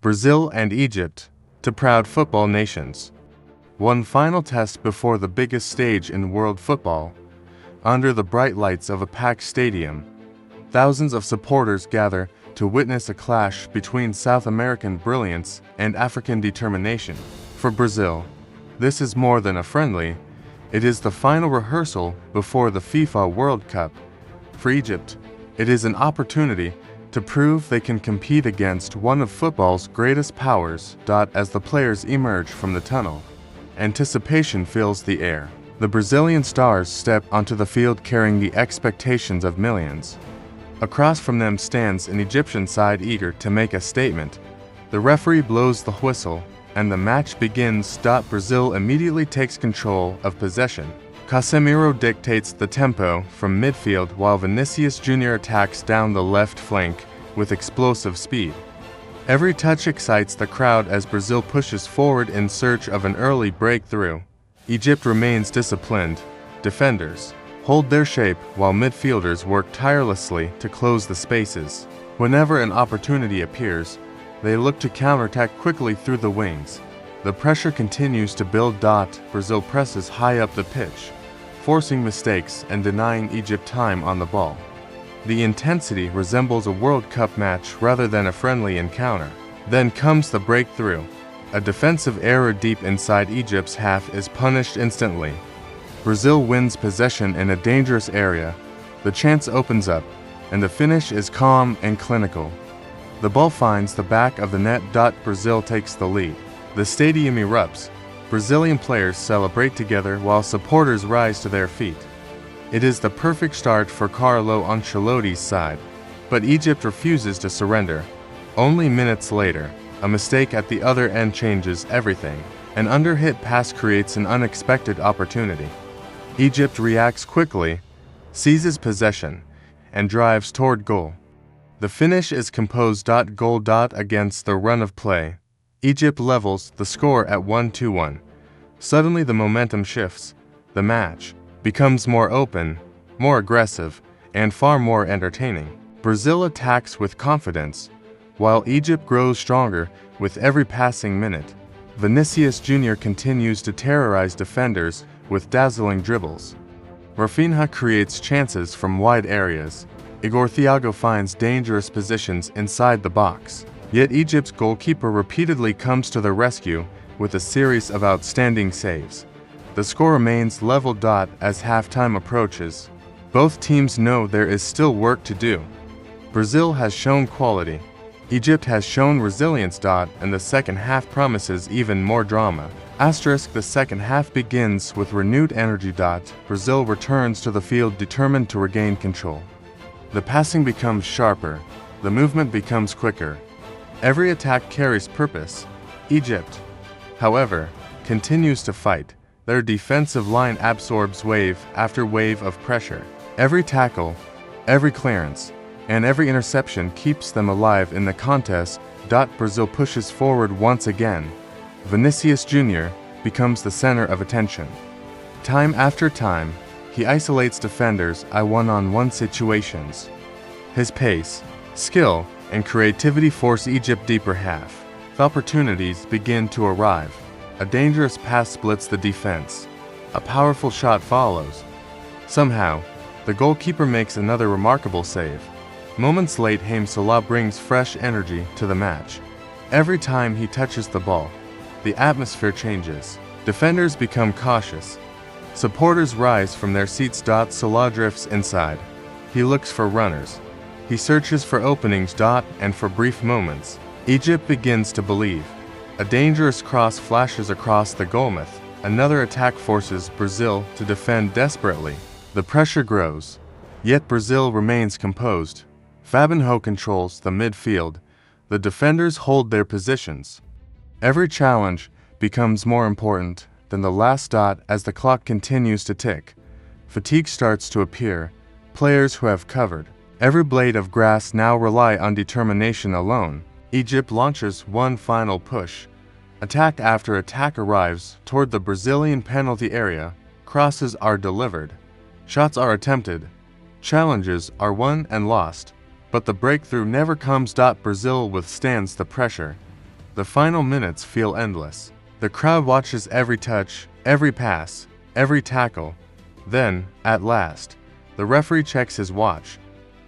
Brazil and Egypt, to proud football nations. One final test before the biggest stage in world football. Under the bright lights of a packed stadium, thousands of supporters gather to witness a clash between South American brilliance and African determination. For Brazil, this is more than a friendly, it is the final rehearsal before the FIFA World Cup. For Egypt, it is an opportunity to prove they can compete against one of football's greatest powers. As the players emerge from the tunnel, anticipation fills the air. The Brazilian stars step onto the field carrying the expectations of millions. Across from them stands an Egyptian side eager to make a statement. The referee blows the whistle, and the match begins. Brazil immediately takes control of possession. Casemiro dictates the tempo from midfield while Vinicius Jr. attacks down the left flank with explosive speed. Every touch excites the crowd as Brazil pushes forward in search of an early breakthrough. Egypt remains disciplined. Defenders hold their shape while midfielders work tirelessly to close the spaces. Whenever an opportunity appears, they look to counterattack quickly through the wings. The pressure continues to build. Brazil presses high up the pitch, forcing mistakes and denying Egypt time on the ball. The intensity resembles a World Cup match rather than a friendly encounter. Then comes the breakthrough. A defensive error deep inside Egypt's half is punished instantly. Brazil wins possession in a dangerous area. The chance opens up, and the finish is calm and clinical. The ball finds the back of the net. Brazil takes the lead. The stadium erupts. Brazilian players celebrate together while supporters rise to their feet. It is the perfect start for Carlo Ancelotti's side, but Egypt refuses to surrender. Only minutes later, a mistake at the other end changes everything. An underhit pass creates an unexpected opportunity. Egypt reacts quickly, seizes possession, and drives toward goal. The finish is composed. Goal. Against the run of play, Egypt levels the score at 1-1. Suddenly the momentum shifts. The match becomes more open, more aggressive, and far more entertaining. Brazil attacks with confidence, while Egypt grows stronger with every passing minute. Vinicius Jr. continues to terrorize defenders with dazzling dribbles. Rafinha creates chances from wide areas. Igor Thiago finds dangerous positions inside the box. Yet Egypt's goalkeeper repeatedly comes to the rescue with a series of outstanding saves. The score remains level. As halftime approaches, both teams know there is still work to do. Brazil has shown quality. Egypt has shown resilience. And the second half promises even more drama. The second half begins with renewed energy. Brazil returns to the field determined to regain control. The passing becomes sharper. The movement becomes quicker. Every attack carries purpose. Egypt, however, continues to fight. Their defensive line absorbs wave after wave of pressure. Every tackle, every clearance, and every interception keeps them alive in the contest. Brazil pushes forward once again. Vinicius Jr. becomes the center of attention. Time after time, he isolates defenders in one-on-one situations. His pace, skill, and creativity force Egypt deeper half. The opportunities begin to arrive. A dangerous pass splits the defense. A powerful shot follows. Somehow, the goalkeeper makes another remarkable save. Moments late, Haim Salah brings fresh energy to the match. Every time he touches the ball, the atmosphere changes. Defenders become cautious. Supporters rise from their seats. Salah drifts inside. He looks for runners. He searches for openings. And for brief moments, Egypt begins to believe. A dangerous cross flashes across the goalmouth. Another attack forces Brazil to defend desperately. The pressure grows, yet Brazil remains composed. Fabinho controls the midfield. The defenders hold their positions. Every challenge becomes more important than the last. As the clock continues to tick, fatigue starts to appear. Players who have covered every blade of grass now rely on determination alone. Egypt launches one final push. Attack after attack arrives toward the Brazilian penalty area. Crosses are delivered. Shots are attempted. Challenges are won and lost. But the breakthrough never comes. Brazil withstands the pressure. The final minutes feel endless. The crowd watches every touch, every pass, every tackle. Then, at last, the referee checks his watch.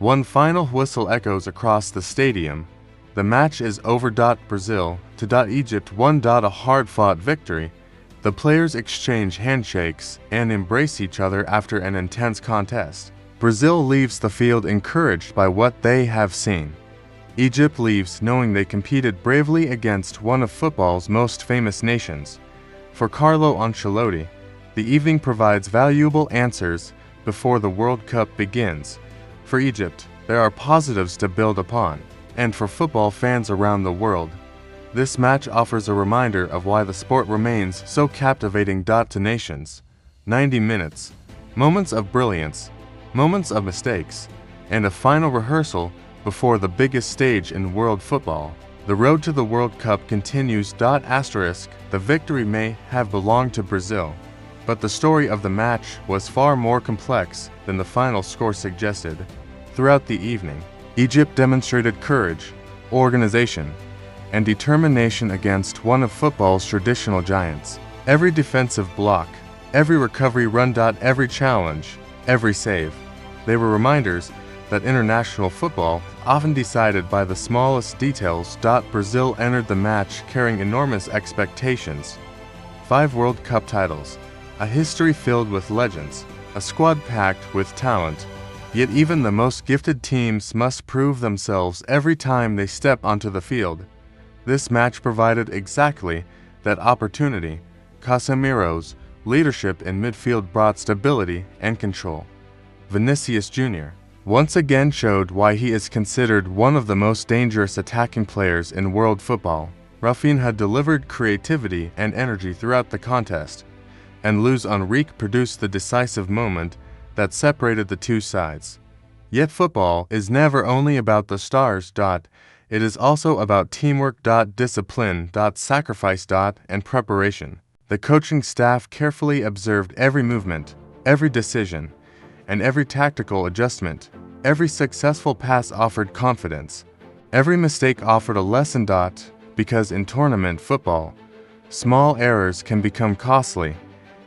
One final whistle echoes across the stadium. The match is over. Brazil to Egypt 1. A hard-fought victory. The players exchange handshakes and embrace each other after an intense contest. Brazil leaves the field encouraged by what they have seen. Egypt leaves knowing they competed bravely against one of football's most famous nations. For Carlo Ancelotti, the evening provides valuable answers before the World Cup begins. For Egypt, there are positives to build upon. And for football fans around the world, this match offers a reminder of why the sport remains so captivating. To nations, 90 minutes, moments of brilliance, moments of mistakes, and a final rehearsal before the biggest stage in world football. The road to the World Cup continues. The victory may have belonged to Brazil, but the story of the match was far more complex than the final score suggested. Throughout the evening, Egypt demonstrated courage, organization, and determination against one of football's traditional giants. Every defensive block, every recovery run. Every challenge, every save. They were reminders that international football often decided by the smallest details. Brazil entered the match carrying enormous expectations. 5 World Cup titles, a history filled with legends, a squad packed with talent. Yet even the most gifted teams must prove themselves every time they step onto the field. This match provided exactly that opportunity. Casemiro's leadership in midfield brought stability and control. Vinicius Jr. once again showed why he is considered one of the most dangerous attacking players in world football. Rafinha delivered creativity and energy throughout the contest, and Luis Enrique produced the decisive moment that separated the two sides. Yet football is never only about the stars. It is also about teamwork. Discipline. Sacrifice. And preparation. The coaching staff carefully observed every movement, every decision, and every tactical adjustment. Every successful pass offered confidence. Every mistake offered a lesson. Because in tournament football, small errors can become costly.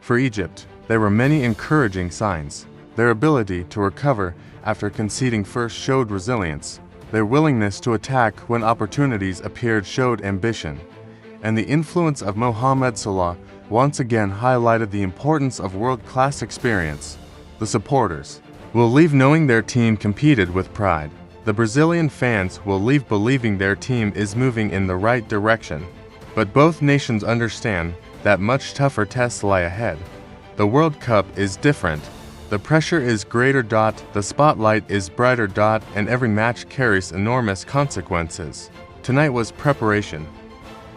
For Egypt, there were many encouraging signs. Their ability to recover after conceding first showed resilience. Their willingness to attack when opportunities appeared showed ambition. And the influence of Mohamed Salah once again highlighted the importance of world-class experience. The supporters will leave knowing their team competed with pride. The Brazilian fans will leave believing their team is moving in the right direction. But both nations understand that much tougher tests lie ahead. The World Cup is different. The pressure is greater. The spotlight is brighter. And every match carries enormous consequences. Tonight was preparation.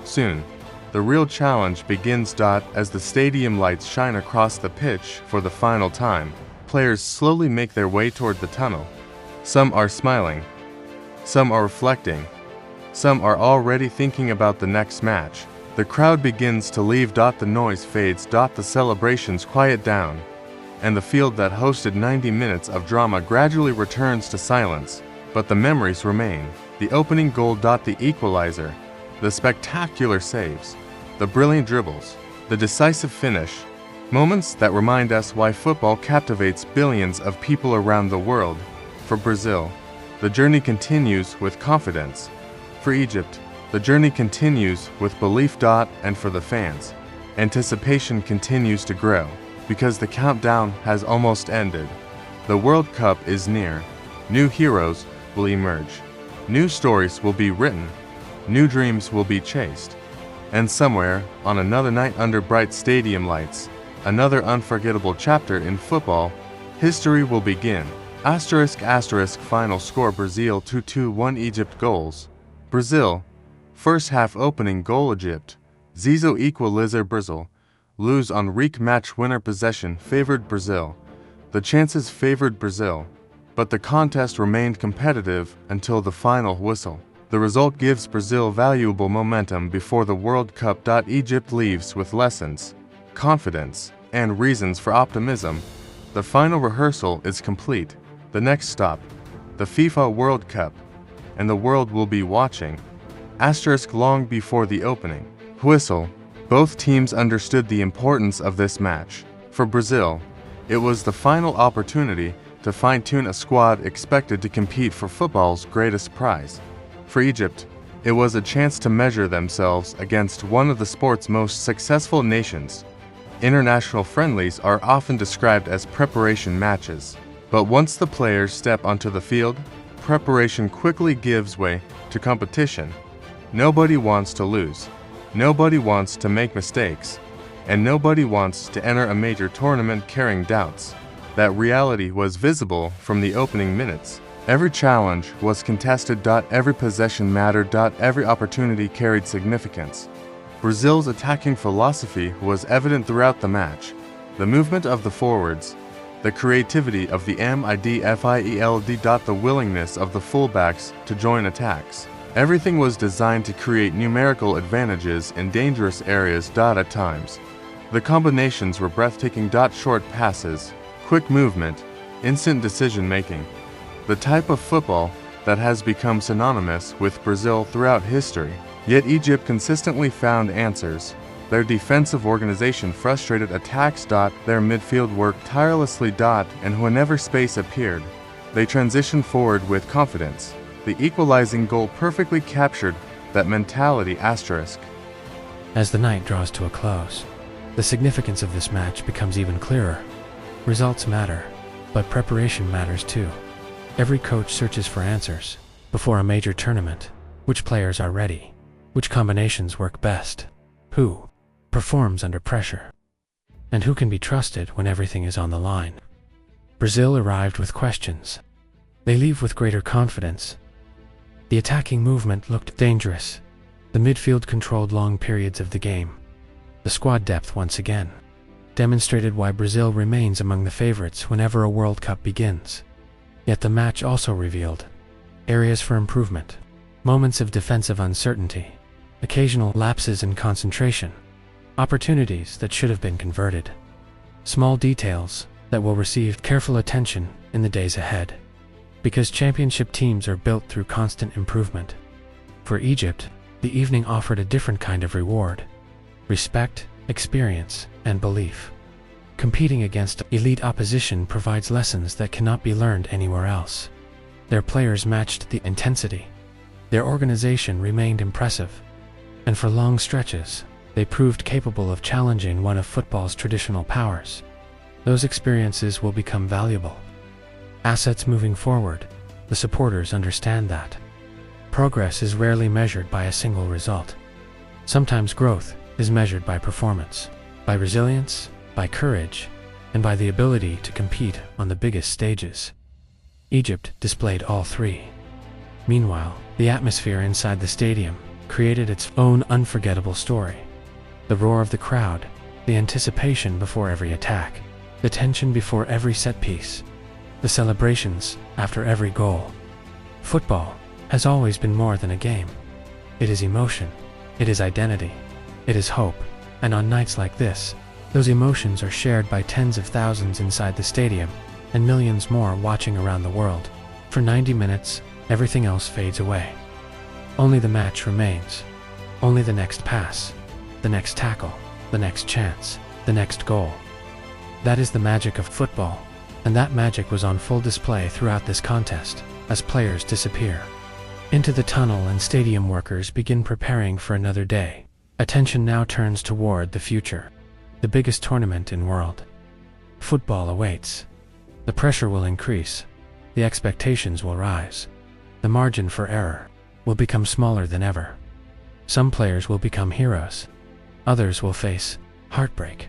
Soon, the real challenge begins. As the stadium lights shine across the pitch for the final time, players slowly make their way toward the tunnel. Some are smiling. Some are reflecting. Some are already thinking about the next match. The crowd begins to leave. The noise fades. The celebrations quiet down. And the field that hosted 90 minutes of drama gradually returns to silence. But the memories remain. The opening goal. The equalizer. The spectacular saves. The brilliant dribbles. The decisive finish. Moments that remind us why football captivates billions of people around the world. For Brazil, the journey continues with confidence. For Egypt, the journey continues with belief. And for the fans, anticipation continues to grow, because the countdown has almost ended. The World Cup is near. New heroes will emerge. New stories will be written. New dreams will be chased. And somewhere, on another night under bright stadium lights, another unforgettable chapter in football history will begin. Final score: Brazil 2-1 Egypt. Goals: Brazil. First half opening goal Egypt. Zizou equalizer Brazil. Luis Enrique match winner. Possession favored Brazil. The chances favored Brazil. But the contest remained competitive until the final whistle. The result gives Brazil valuable momentum before the World Cup. Egypt leaves with lessons, confidence, and reasons for optimism. The final rehearsal is complete. The next stop, the FIFA World Cup, and the world will be watching. Long before the opening whistle, both teams understood the importance of this match. For Brazil, it was the final opportunity to fine-tune a squad expected to compete for football's greatest prize. For Egypt, it was a chance to measure themselves against one of the sport's most successful nations. International friendlies are often described as preparation matches, but once the players step onto the field, preparation quickly gives way to competition. Nobody wants to lose, nobody wants to make mistakes, and nobody wants to enter a major tournament carrying doubts. That reality was visible from the opening minutes. Every challenge was contested. Every possession mattered. Every opportunity carried significance. Brazil's attacking philosophy was evident throughout the match. The movement of the forwards, the creativity of the midfield, the willingness of the fullbacks to join attacks. Everything was designed to create numerical advantages in dangerous areas. At times, the combinations were breathtaking. Short passes, quick movement, instant decision-making. The type of football that has become synonymous with Brazil throughout history. Yet Egypt consistently found answers. Their defensive organization frustrated attacks. Their midfield worked tirelessly. And whenever space appeared, they transitioned forward with confidence. The equalizing goal perfectly captured that mentality. As the night draws to a close, the significance of this match becomes even clearer. Results matter, but preparation matters too. Every coach searches for answers before a major tournament. Which players are ready? Which combinations work best? Who performs under pressure? And who can be trusted when everything is on the line? Brazil arrived with questions. They leave with greater confidence. The attacking movement looked dangerous. The midfield controlled long periods of the game. The squad depth once again demonstrated why Brazil remains among the favorites whenever a World Cup begins. Yet the match also revealed areas for improvement, moments of defensive uncertainty, occasional lapses in concentration, opportunities that should have been converted, small details that will receive careful attention in the days ahead. Because championship teams are built through constant improvement. For Egypt, the evening offered a different kind of reward: respect, experience, and belief. Competing against elite opposition provides lessons that cannot be learned anywhere else. Their players matched the intensity. Their organization remained impressive. And for long stretches, they proved capable of challenging one of football's traditional powers. Those experiences will become valuable assets moving forward. The supporters understand that progress is rarely measured by a single result. Sometimes growth is measured by performance, by resilience, by courage, and by the ability to compete on the biggest stages. Egypt displayed all three. Meanwhile, the atmosphere inside the stadium created its own unforgettable story. The roar of the crowd, the anticipation before every attack, the tension before every set piece, the celebrations after every goal. Football has always been more than a game. It is emotion, it is identity, it is hope, and on nights like this, those emotions are shared by tens of thousands inside the stadium and millions more watching around the world. For 90 minutes, everything else fades away. Only the match remains. Only the next pass, the next tackle, the next chance, the next goal. That is the magic of football, and that magic was on full display throughout this contest as players disappear into the tunnel and stadium workers begin preparing for another day. Attention now turns toward the future, the biggest tournament in world football awaits. The pressure will increase, the expectations will rise, the margin for error will become smaller than ever. Some players will become heroes, others will face heartbreak.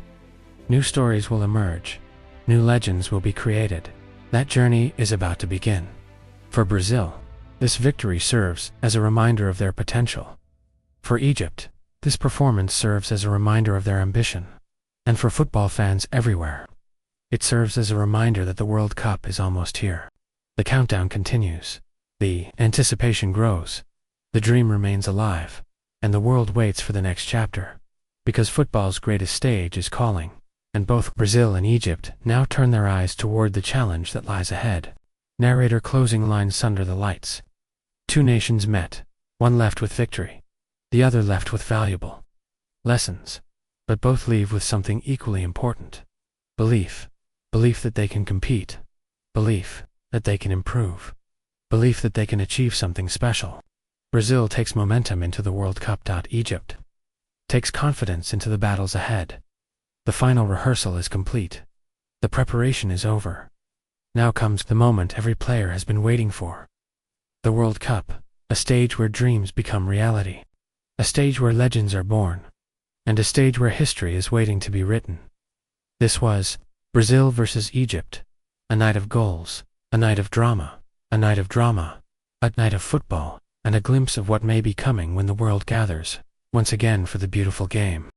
New stories will emerge, new legends will be created. That journey is about to begin. For Brazil, this victory serves as a reminder of their potential. For Egypt, this performance serves as a reminder of their ambition. And for football fans everywhere, it serves as a reminder that the World Cup is almost here. The countdown continues, the anticipation grows, the dream remains alive, and the world waits for the next chapter. Because football's greatest stage is calling, and both Brazil and Egypt now turn their eyes toward the challenge that lies ahead. Narrator closing lines: under the lights. Two nations met, one left with victory, the other left with valuable lessons. But both leave with something equally important. Belief. Belief that they can compete. Belief that they can improve. Belief that they can achieve something special. Brazil takes momentum into the World Cup. Egypt takes confidence into the battles ahead. The final rehearsal is complete. The preparation is over. Now comes the moment every player has been waiting for. The World Cup, a stage where dreams become reality. A stage where legends are born. And a stage where history is waiting to be written. This was Brazil versus Egypt. A night of goals, a night of drama, a night of drama, a night of football, and a glimpse of what may be coming when the world gathers once again for the beautiful game.